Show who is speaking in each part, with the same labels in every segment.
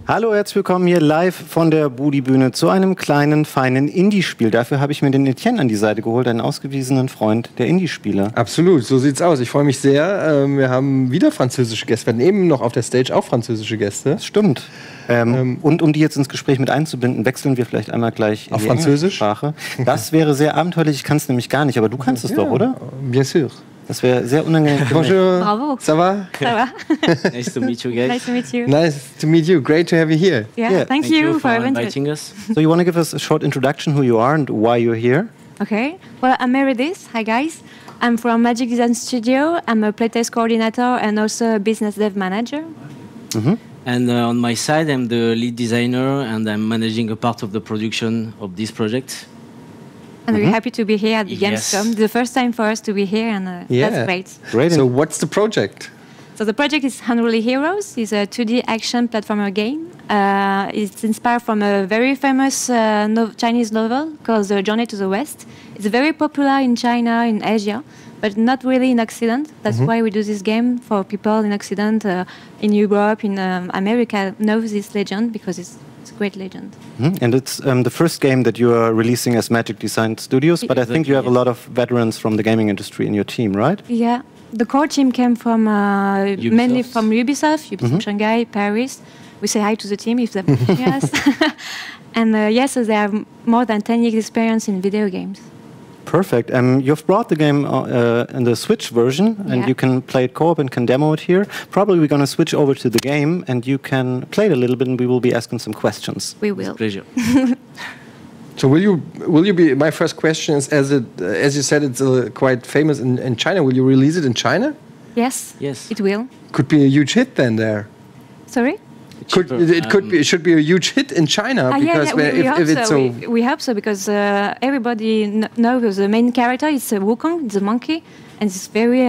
Speaker 1: Hallo, herzlich willkommen hier live von der Budi-Bühne zu einem kleinen, feinen Indie-Spiel. Dafür habe ich mir den Etienne an die Seite geholt, einen ausgewiesenen Freund der Indie-Spieler.
Speaker 2: Absolut, so sieht's aus. Ich freue mich sehr. Wir haben wieder französische Gäste. Wir hatten eben noch auf der Stage auch französische Gäste.
Speaker 1: Das stimmt. Und um die jetzt ins Gespräch mit einzubinden, wechseln wir vielleicht einmal gleich in die
Speaker 2: Französisch?
Speaker 1: Sprache. Das wäre sehr abenteuerlich, ich kann es nämlich gar nicht, aber du kannst es doch, oder?
Speaker 2: Bien sûr.
Speaker 1: Das wäre sehr unangenehm.
Speaker 2: Bonjour.
Speaker 3: Bravo.
Speaker 2: Ça va?
Speaker 3: Ça va?
Speaker 4: Nice to meet you guys.
Speaker 3: Nice to meet you.
Speaker 2: Nice to meet you. Great to have you here.
Speaker 3: Yeah, thank you for
Speaker 4: inviting us.
Speaker 1: So you want to give us a short introduction who you are and why you're here?
Speaker 3: Okay. Well, I'm Meredith. Hi, guys. I'm from Magic Design Studio. I'm a playtest coordinator and also a business dev manager.
Speaker 4: And on my side, I'm the lead designer and I'm managing a part of the production of this project.
Speaker 3: And we're happy to be here at the
Speaker 4: Yes.
Speaker 3: gamescom. The first time for us to be here, and that's great.
Speaker 1: Great.
Speaker 2: So what's the project?
Speaker 3: So the project is Unruly Heroes. It's a 2D action platformer game. It's inspired from a very famous Chinese novel called The Journey to the West. It's very popular in China, in Asia, but not really in Occident. That's why we do this game for people in Occident, in Europe, in America knows this legend because it's a great legend.
Speaker 1: And it's the first game that you are releasing as Magic Design Studios, but I think you have a lot of veterans from the gaming industry in your team, right?
Speaker 3: Yeah, the core team came from mainly from Ubisoft, Shanghai, Paris. We say hi to the team if they're watching us. And yes, so they have more than 10 years experience in video games.
Speaker 1: Perfect. You've brought the game in the Switch version, and you can play it co-op and can demo it here. Probably we're going to switch over to the game, and you can play it a little bit, and we will be asking some questions.
Speaker 3: We will.
Speaker 4: With pleasure.
Speaker 2: So will you be? My first question is, as you said, it's quite famous in China. Will you release it in China?
Speaker 3: Yes.
Speaker 4: Yes.
Speaker 3: It will.
Speaker 2: Could be a huge hit then there.
Speaker 3: Sorry?
Speaker 2: It should be a huge hit in China because if it's so.
Speaker 3: We hope so because everybody knows the main character is Wukong, the monkey, and it's very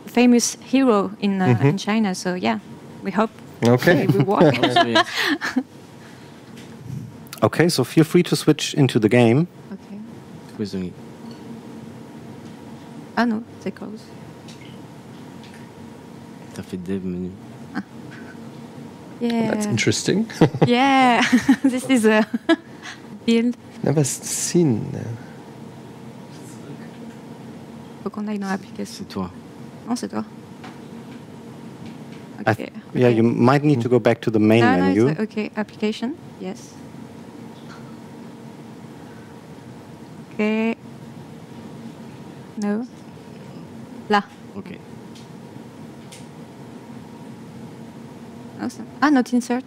Speaker 3: famous hero in China. So yeah, we hope it will work.
Speaker 1: Okay, so feel free to switch into the game.
Speaker 3: Okay. Ah non, c'est close.
Speaker 4: T'as fait dev menu.
Speaker 3: Yeah.
Speaker 2: That's interesting.
Speaker 3: Yeah, this is a build.
Speaker 2: Never seen.
Speaker 3: Faut qu'on aille dans l'application.
Speaker 4: C'est toi.
Speaker 3: Non, c'est toi.
Speaker 1: Yeah,
Speaker 3: Okay.
Speaker 1: you might need to go back to the main menu.
Speaker 3: No, it's okay. Application. Yes. Okay. No. Là.
Speaker 4: Okay.
Speaker 3: Not insert.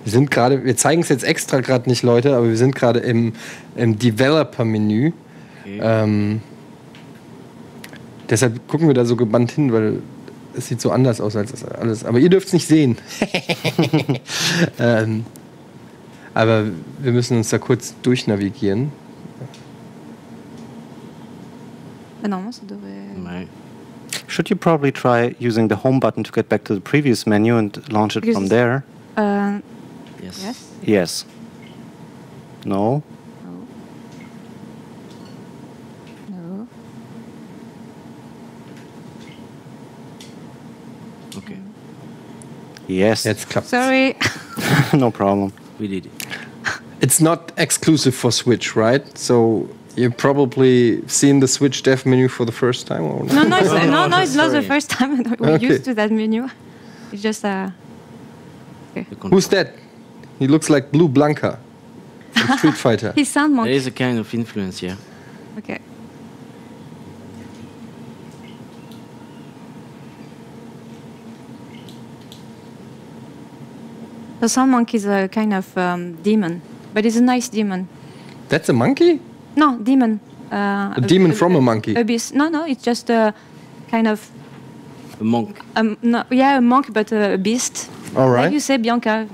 Speaker 2: Wir zeigen es jetzt extra gerade nicht, Leute, aber wir sind gerade im Developer-Menü.
Speaker 4: Okay.
Speaker 2: Deshalb gucken wir da so gebannt hin, weil es sieht so anders aus als das alles. Aber ihr dürft es nicht sehen. Aber wir müssen uns da kurz durchnavigieren.
Speaker 3: Normalement, ça devrait...
Speaker 4: Ouais.
Speaker 1: Should you probably try using the home button to get back to the previous menu and launch it from there?
Speaker 4: Yes.
Speaker 3: Yes.
Speaker 1: Yes. No?
Speaker 3: No.
Speaker 4: Okay.
Speaker 1: Yes.
Speaker 2: Jetzt klappt.
Speaker 3: Sorry.
Speaker 1: No problem.
Speaker 4: We did it.
Speaker 2: It's not exclusive for Switch, right? So you've probably seen the Switch dev menu for the first time, or
Speaker 3: No, it's not the
Speaker 4: Sorry.
Speaker 3: first time we're
Speaker 2: Okay.
Speaker 3: used to that menu. It's just
Speaker 4: The
Speaker 2: Who's that? He looks like Blue Blanca from Street Fighter.
Speaker 3: his sound
Speaker 4: There
Speaker 3: monkey.
Speaker 4: is a kind of influence, yeah.
Speaker 3: Okay. The sound monkey is a kind of demon, but it's a nice demon.
Speaker 2: That's a monkey?
Speaker 3: No, demon.
Speaker 2: A demon from a monkey?
Speaker 3: A beast. No, it's just a kind of
Speaker 4: A monk.
Speaker 3: no, yeah, a monk, but a beast.
Speaker 2: All right.
Speaker 3: Like you say, Bianca.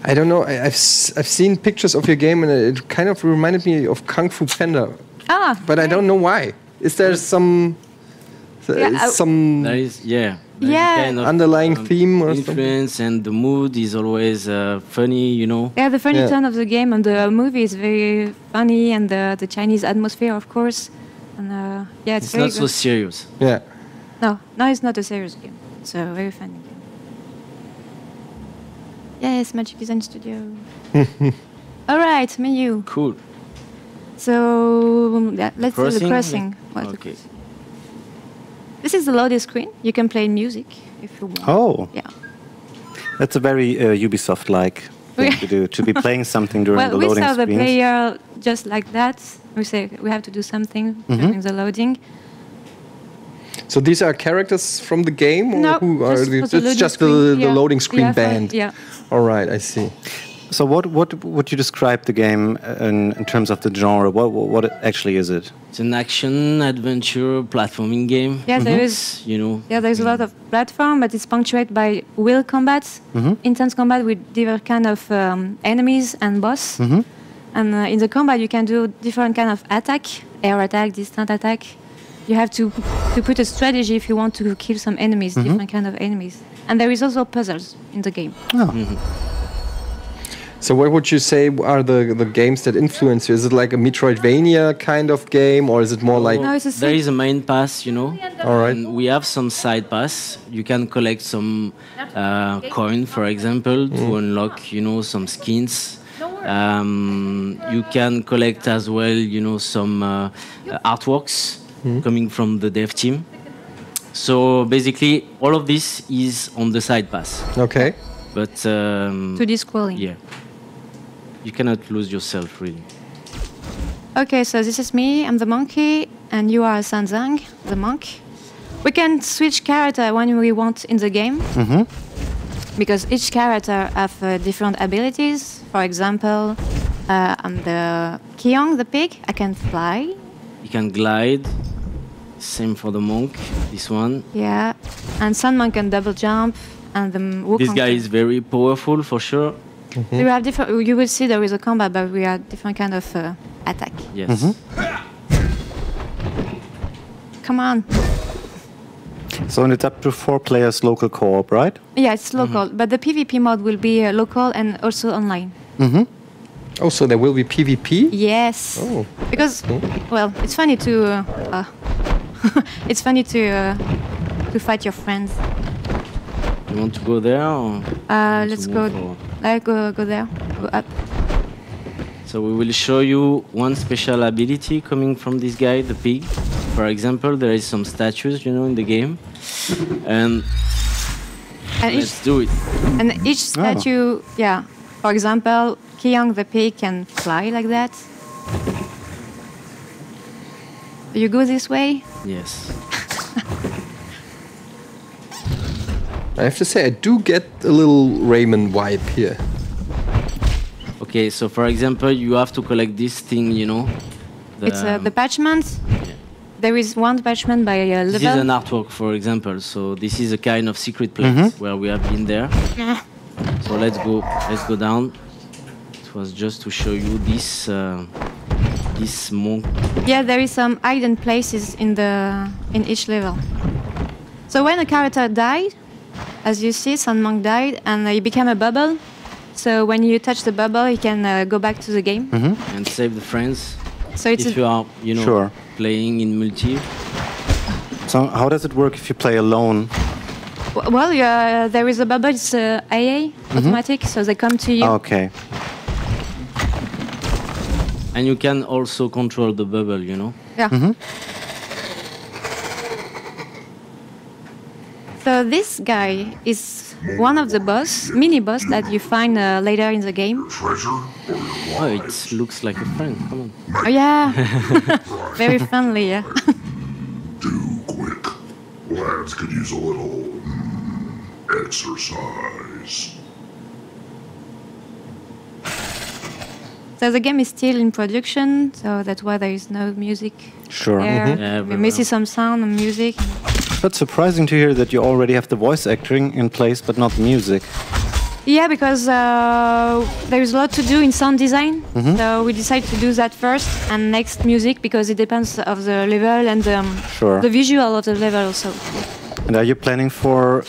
Speaker 2: I don't know. I've seen pictures of your game, and it kind of reminded me of Kung Fu Panda. But I don't know why. Is there some
Speaker 4: There is, yeah. There is a kind of,
Speaker 2: underlying theme or
Speaker 4: influence, and the mood is always funny, you know.
Speaker 3: Yeah, the funny tone of the game and the movie is very funny, and the Chinese atmosphere, of course. And yeah, it's very
Speaker 4: not
Speaker 3: good.
Speaker 4: so serious.
Speaker 2: Yeah.
Speaker 3: No, it's not a serious game. It's a very funny game. Yes, Magic Design Studio. All right, menu.
Speaker 4: Cool.
Speaker 3: So yeah, let's do the crossing.
Speaker 4: Okay.
Speaker 3: This is the loading screen. You can play music if you want.
Speaker 1: Oh.
Speaker 3: Yeah.
Speaker 1: That's a very Ubisoft-like thing to do, to be playing something during the loading
Speaker 3: we saw
Speaker 1: screens.
Speaker 3: the player just like that. We say we have to do something during the loading.
Speaker 2: So these are characters from the game, or
Speaker 3: no,
Speaker 2: who are these? It's just the loading screen
Speaker 3: yeah,
Speaker 2: band.
Speaker 3: Yeah.
Speaker 2: All right, I see.
Speaker 1: So what would you describe the game in terms of the genre? What actually is it?
Speaker 4: It's an action adventure platforming game.
Speaker 3: Yeah, there is. Yeah, there's a lot of platform, but it's punctuated by wheel combat, intense combat with different kind of enemies and boss. And in the combat, you can do different kind of attack, air attack, distant attack. You have to put a strategy if you want to kill some enemies, different kind of enemies. And there is also puzzles in the game.
Speaker 1: Oh.
Speaker 2: So what would you say are the games that influence you? Is it like a Metroidvania kind of game, or is it more like...
Speaker 3: No, it's
Speaker 4: there is a main pass,
Speaker 2: All right.
Speaker 4: And we have some side pass. You can collect some coin, for example, to unlock, some skins. You can collect as well, some artworks coming from the dev team. So basically, all of this is on the side pass.
Speaker 2: Okay.
Speaker 4: But...
Speaker 3: 2D scrolling.
Speaker 4: Yeah. You cannot lose yourself, really.
Speaker 3: Okay, so this is me, I'm the monkey, and you are Sanzang, the monk. We can switch character when we want in the game, because each character have different abilities. For example, I'm the Kyong, the pig, I can fly.
Speaker 4: You can glide, same for the monk, this one.
Speaker 3: Yeah, and Sun Monk can double jump, and the Wukong.
Speaker 4: This guy is very powerful, for sure.
Speaker 3: We have different. You will see there is a combat, but we have different kind of attack.
Speaker 4: Yes.
Speaker 3: Come on.
Speaker 1: So it's up to 4 players local co-op, right?
Speaker 3: Yeah, it's local, but the PvP mode will be local and also online.
Speaker 2: Oh, so there will be PvP?
Speaker 3: Yes.
Speaker 2: Oh.
Speaker 3: Because, well, it's funny to. It's funny to fight your friends.
Speaker 4: You want to go there? Or
Speaker 3: Let's go. Go there. Go up.
Speaker 4: So we will show you one special ability coming from this guy, the pig. For example, there is some statues, in the game, and let's do it.
Speaker 3: And each statue, yeah. For example, Kyong the pig can fly like that. You go this way?
Speaker 4: Yes.
Speaker 2: I have to say, I do get a little Rayman vibe here.
Speaker 4: Okay, so for example, you have to collect this thing,
Speaker 3: It's the parchment.
Speaker 4: Yeah.
Speaker 3: There is one parchment by a level.
Speaker 4: This is an artwork, for example. So this is a kind of secret place where we have been there. So let's go down. It was just to show you this this monk.
Speaker 3: Yeah, there is some hidden places in each level. So when a character died, as you see, Sun Monk died, and he became a bubble. So when you touch the bubble, he can go back to the game
Speaker 4: And save the friends.
Speaker 3: So it's
Speaker 4: if you are,
Speaker 1: Sure.
Speaker 4: playing in multi.
Speaker 1: So how does it work if you play alone?
Speaker 3: well, there is a bubble. It's AA automatic, so they come to you.
Speaker 1: Okay.
Speaker 4: And you can also control the bubble,
Speaker 3: Yeah. So this guy is one of the mini boss that you find later in the game.
Speaker 4: Oh, it looks like a friend. Come on.
Speaker 3: Oh yeah, very friendly. Yeah.
Speaker 5: Do quick. Lads could use a little exercise.
Speaker 3: So the game is still in production, so that's why there is no music.
Speaker 1: Sure.
Speaker 3: There.
Speaker 4: Yeah,
Speaker 3: We missing some sound and music.
Speaker 1: That's surprising to hear that you already have the voice acting in place, but not the music.
Speaker 3: Yeah, because there is a lot to do in sound design. So we decided to do that first and next music, because it depends of the level and
Speaker 1: Sure.
Speaker 3: the visual of the level also.
Speaker 1: And are you planning for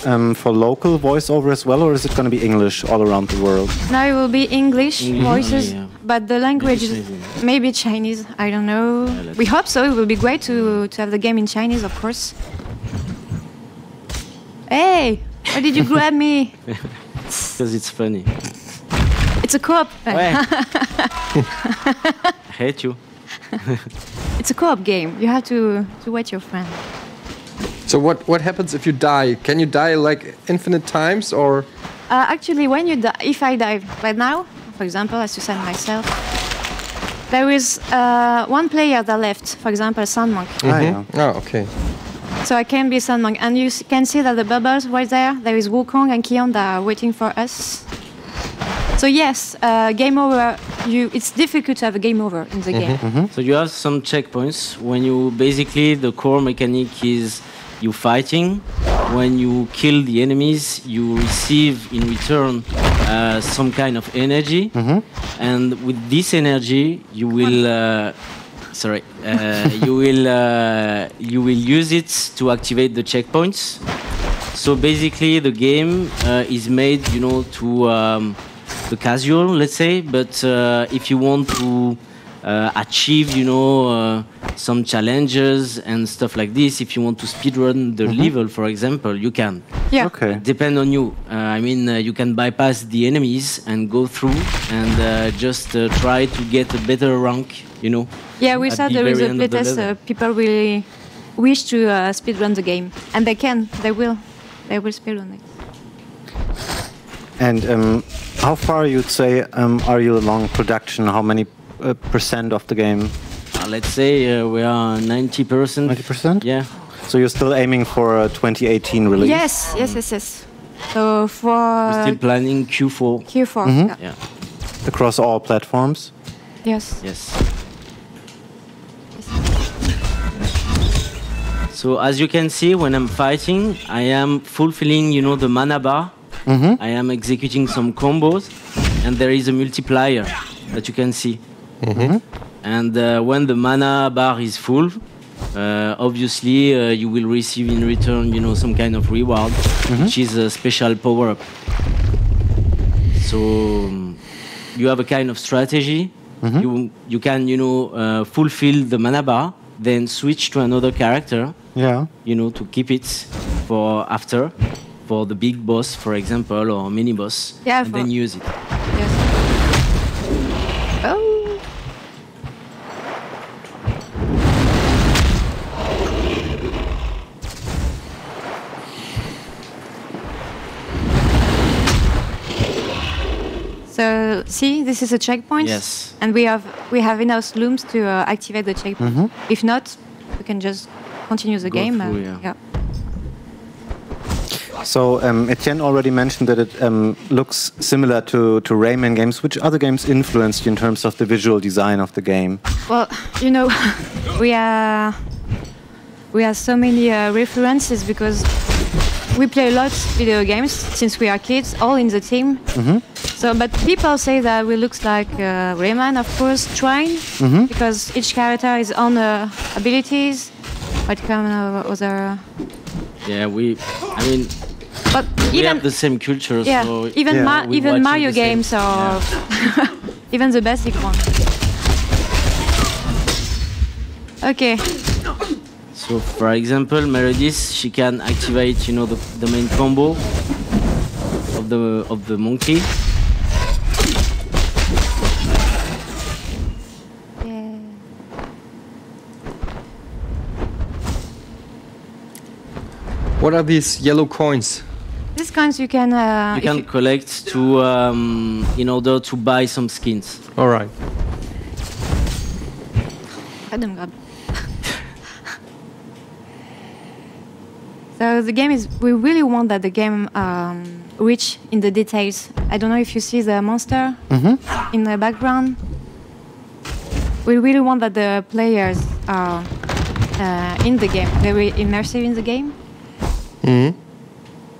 Speaker 1: local voiceover as well, or is it going to be English all around the world?
Speaker 3: Now it will be English voices,
Speaker 4: yeah.
Speaker 3: but the language is maybe Chinese. I don't know. We hope so. It will be great to have the game in Chinese, of course. Hey, why did you grab me?
Speaker 4: Because it's funny.
Speaker 3: It's a co-op.
Speaker 4: Ouais. I hate you.
Speaker 3: It's a co-op game. You have to wait your friend.
Speaker 2: So what happens if you die? Can you die like infinite times or?
Speaker 3: Actually, when you die, if I die right now, for example, I suicide myself, there is one player that left, for example, Sand Monk.
Speaker 2: Mm-hmm. Oh, okay.
Speaker 3: So I can be Sand Monk, and you can see that the bubbles right there, there is Wukong and Kion that are waiting for us. So yes, game over. It's difficult to have a game over in the game.
Speaker 4: Mm-hmm. So you have some checkpoints when you basically the core mechanic is you fighting. When you kill the enemies, you receive in return some kind of energy, and with this energy, you will. You will use it to activate the checkpoints. So basically, the game is made, to the casual, let's say. But if you want to achieve, some challenges and stuff like this, if you want to speedrun the level, for example, you can.
Speaker 3: Yeah.
Speaker 1: Okay.
Speaker 4: Depend on you. You can bypass the enemies and go through and just try to get a better rank,
Speaker 3: Yeah, we saw there is a playtest. People really wish to speedrun the game, and they can. They will speedrun it.
Speaker 1: And how far you'd say are you along production? How many percent of the game?
Speaker 4: Let's say we are 90%.
Speaker 1: 90%?
Speaker 4: Yeah.
Speaker 1: So you're still aiming for a 2018 release?
Speaker 3: Yes. So for
Speaker 4: we're still planning Q4.
Speaker 3: Q4.
Speaker 4: Yeah.
Speaker 1: Across all platforms?
Speaker 3: Yes.
Speaker 4: So as you can see, when I'm fighting, I am fulfilling, the mana bar. I am executing some combos, and there is a multiplier that you can see. And when the mana bar is full, obviously you will receive in return, some kind of reward, which is a special power-up. So you have a kind of strategy. You can, fulfill the mana bar, then switch to another character.
Speaker 1: Yeah.
Speaker 4: To keep it for after, for the big boss, for example, or mini boss, and then use it.
Speaker 3: Yes. Oh. So see, this is a checkpoint.
Speaker 4: Yes.
Speaker 3: And we have enough looms to activate the checkpoint. If not, we can just continue the game.
Speaker 4: Through,
Speaker 1: So Etienne already mentioned that it looks similar to Rayman games. Which other games influenced you in terms of the visual design of the game?
Speaker 3: Well, we have so many references because we play a lot of video games since we are kids, all in the team. So, but people say that we look like Rayman, of course, Train, because each character has own abilities. What kind of other?
Speaker 4: Yeah,
Speaker 3: but
Speaker 4: we have the same culture.
Speaker 3: Yeah,
Speaker 4: so
Speaker 3: even Mario games or even the basic one. Okay.
Speaker 4: So, for example, Meredith, she can activate, the main combo of the monkey.
Speaker 3: Yeah.
Speaker 2: What are these yellow coins?
Speaker 3: These coins you can
Speaker 4: collect to in order to buy some skins.
Speaker 2: All right.
Speaker 3: So the game is. We really want that the game reach in the details. I don't know if you see the monster in the background. We really want that the players are in the game, very immersive in the game.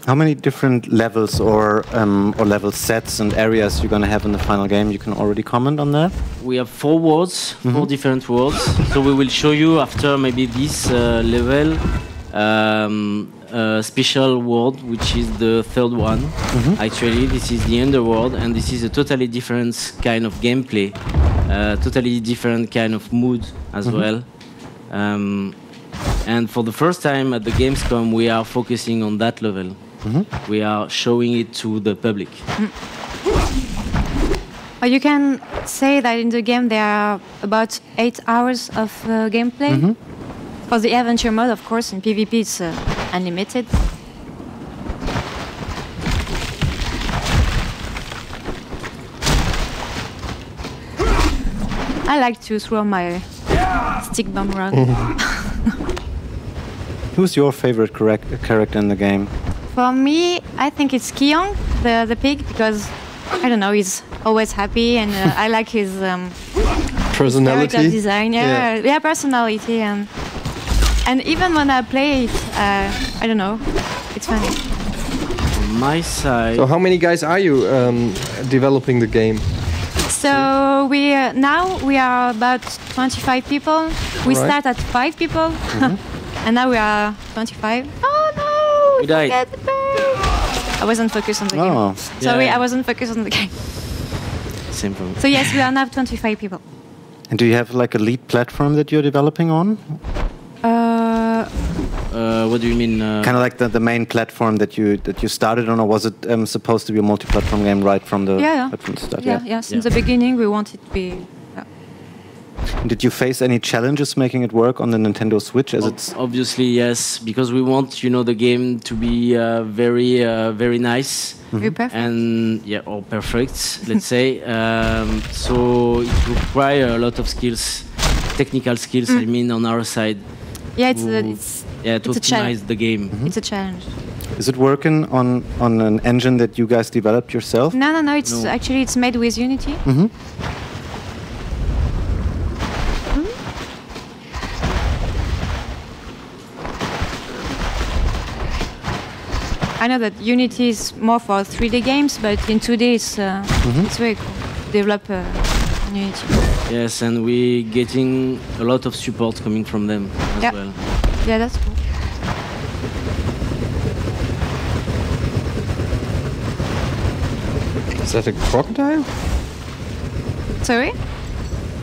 Speaker 1: How many different levels or level sets and areas you're going to have in the final game? You can already comment on that.
Speaker 4: We have 4 worlds, 4 different worlds. So we will show you after maybe this level a special world, which is the 3rd one. Actually, this is the underworld, and this is a totally different kind of gameplay, totally different kind of mood as well. And for the first time at the Gamescom, we are focusing on that level. We are showing it to the public.
Speaker 3: Well, you can say that in the game there are about 8 hours of gameplay. For the adventure mode, of course, in PvP it's unlimited. I like to throw my stick bomb around.
Speaker 1: Who's your favorite character in the game?
Speaker 3: For me, I think it's Kyong, the pig, because I don't know, he's always happy, and I like his
Speaker 2: personality,
Speaker 3: character design. Yeah, personality, and even when I play it, I don't know, it's funny.
Speaker 4: On my side.
Speaker 2: So how many guys are you developing the game?
Speaker 3: So now we are about 25 people. We start at 5 people, and now we are 25. Oh no!
Speaker 4: We died.
Speaker 3: I wasn't focused on the game. Sorry, I wasn't focused on the game.
Speaker 4: Same for me.
Speaker 3: So yes, we are now 25 people.
Speaker 1: And do you have like a lead platform that you're developing on?
Speaker 4: What do you mean?
Speaker 1: Kind of like the main platform that you started on, or was it supposed to be a multi-platform game right from the start?
Speaker 3: Yeah. Since the beginning, we wanted to be.
Speaker 1: Did you face any challenges making it work on the Nintendo Switch?
Speaker 4: Obviously, yes, because we want the game to be very nice.
Speaker 3: Very perfect.
Speaker 4: And or perfect, let's say. So it requires a lot of skills, technical skills. I mean, on our side.
Speaker 3: Yeah,
Speaker 4: to
Speaker 3: it's
Speaker 4: optimize the game.
Speaker 3: It's a challenge.
Speaker 1: Is it working on an engine that you guys developed yourself?
Speaker 3: No. Actually it's made with Unity. I know that Unity is more for 3D games, but in 2D it's very cool. Develop Unity.
Speaker 4: Yes, and we're getting a lot of support coming from them as well.
Speaker 3: Yeah, that's cool.
Speaker 2: Is that a crocodile?
Speaker 3: Sorry?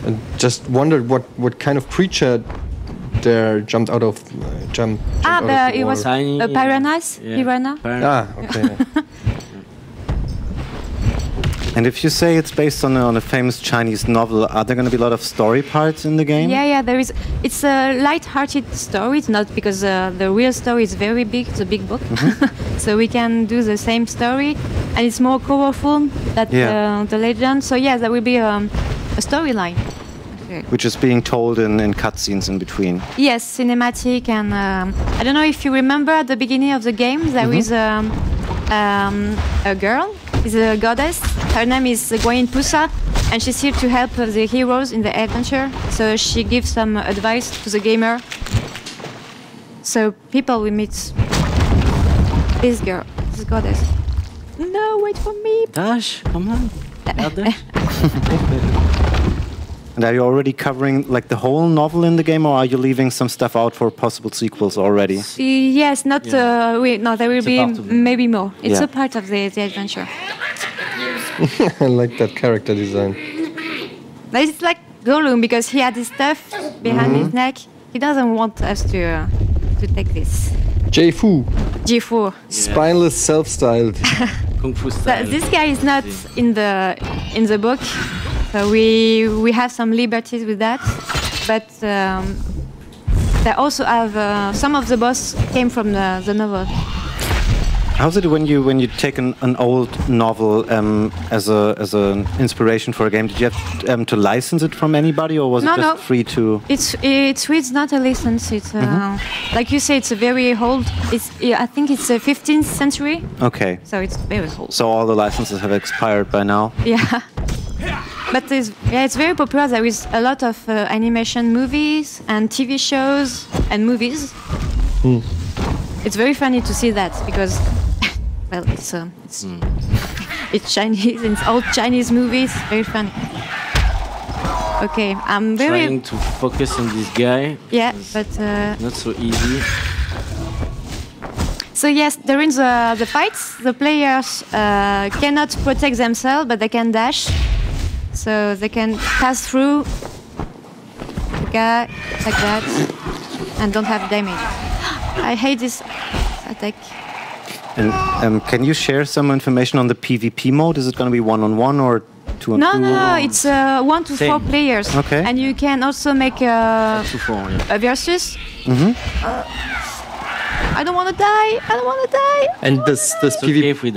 Speaker 2: I just wondered what kind of creature there jumped out of jumped out of the
Speaker 3: it was
Speaker 4: tiny,
Speaker 3: a piranha.
Speaker 2: Okay.
Speaker 1: And if you say it's based on a famous Chinese novel, are there going to be a lot of story parts in the game?
Speaker 3: Yeah, there is. It's a light-hearted story. It's not because the real story is very big. It's a big book, so we can do the same story, and it's more colorful than the legend. So yeah, there will be a storyline.
Speaker 1: Which is being told in cutscenes in between.
Speaker 3: Yes, cinematic, and I don't know if you remember at the beginning of the game, there is a girl. She's a goddess. Her name is Guayin Pusa, and she's here to help the heroes in the adventure. So she gives some advice to the gamer. So people will meet this girl, this goddess. No, wait for me.
Speaker 4: Dash, come on. Dash.
Speaker 1: And are you already covering like the whole novel in the game, or are you leaving some stuff out for possible sequels already?
Speaker 3: Yes, not. There will be maybe more. It's a part of the adventure.
Speaker 2: I like that character design.
Speaker 3: It's like Gollum because he had his stuff behind his neck. He doesn't want us to take this.
Speaker 2: J-Fu.
Speaker 3: J-Fu.
Speaker 2: Spineless, self-styled.
Speaker 4: Kung Fu style.
Speaker 3: This guy is not in the book. So we have some liberties with that, but they also have some of the boss came from the novel.
Speaker 1: How's it when you take an old novel as an inspiration for a game? Did you have to license it from anybody, or was it just free to?
Speaker 3: It's not a license. It's like you say, it's a very old. I think it's the 15th century.
Speaker 1: Okay.
Speaker 3: So it's very old.
Speaker 1: So all the licenses have expired by now.
Speaker 3: Yeah. But it's very popular. There is a lot of animation movies and TV shows and movies. It's very funny to see that because, well, it's Chinese. It's old Chinese movies. Very funny. Okay, I'm
Speaker 4: trying to focus on this guy.
Speaker 3: Yeah, but
Speaker 4: not so easy.
Speaker 3: So yes, during the fights, the players cannot protect themselves, but they can dash. So they can pass through the guy like that. and don't have damage. I hate this attack.
Speaker 1: And can you share some information on the PvP mode? Is it going to be 1-on-1 or 2-on-2?
Speaker 3: No, it's 1 to 4 players.
Speaker 1: Okay.
Speaker 3: And you can also make a versus. I don't want to die. I don't want to die.
Speaker 2: And this PvP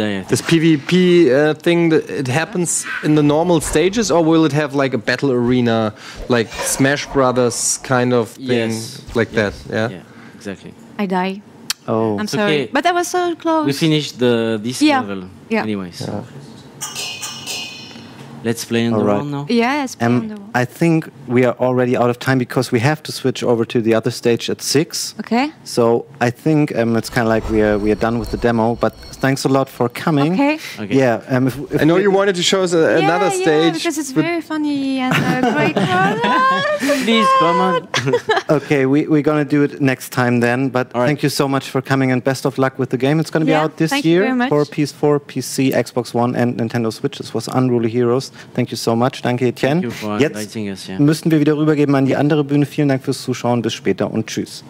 Speaker 2: thing, it happens in the normal stages, or will it have like a battle arena, like Smash Brothers kind of thing, that? Yeah,
Speaker 4: exactly.
Speaker 3: I die.
Speaker 1: Oh,
Speaker 3: I'm sorry, but I was so close.
Speaker 4: We finished this level. Anyways.
Speaker 3: Yeah.
Speaker 4: Let's play on the round now.
Speaker 3: Yeah, let's play on the round.
Speaker 1: I think we are already out of time because we have to switch over to the other stage at 6.
Speaker 3: Okay.
Speaker 1: So I think it's kind of like we are done with the demo. But thanks a lot for coming.
Speaker 3: Okay.
Speaker 1: Yeah.
Speaker 2: If I know you wanted to show us another stage.
Speaker 3: Yeah, because it's very funny and great.
Speaker 4: Please come on.
Speaker 1: Okay, we're gonna do it next time then. But thank you so much for coming and best of luck with the game. It's gonna be out this year for PS4, PC, Xbox One, and Nintendo Switch. This was Unruly Heroes. Thank you so much. Danke, Etienne.
Speaker 4: Thank you for inviting us.
Speaker 1: Müssen wir wieder rübergeben an die andere Bühne. Vielen Dank fürs Zuschauen. Bis später und tschüss.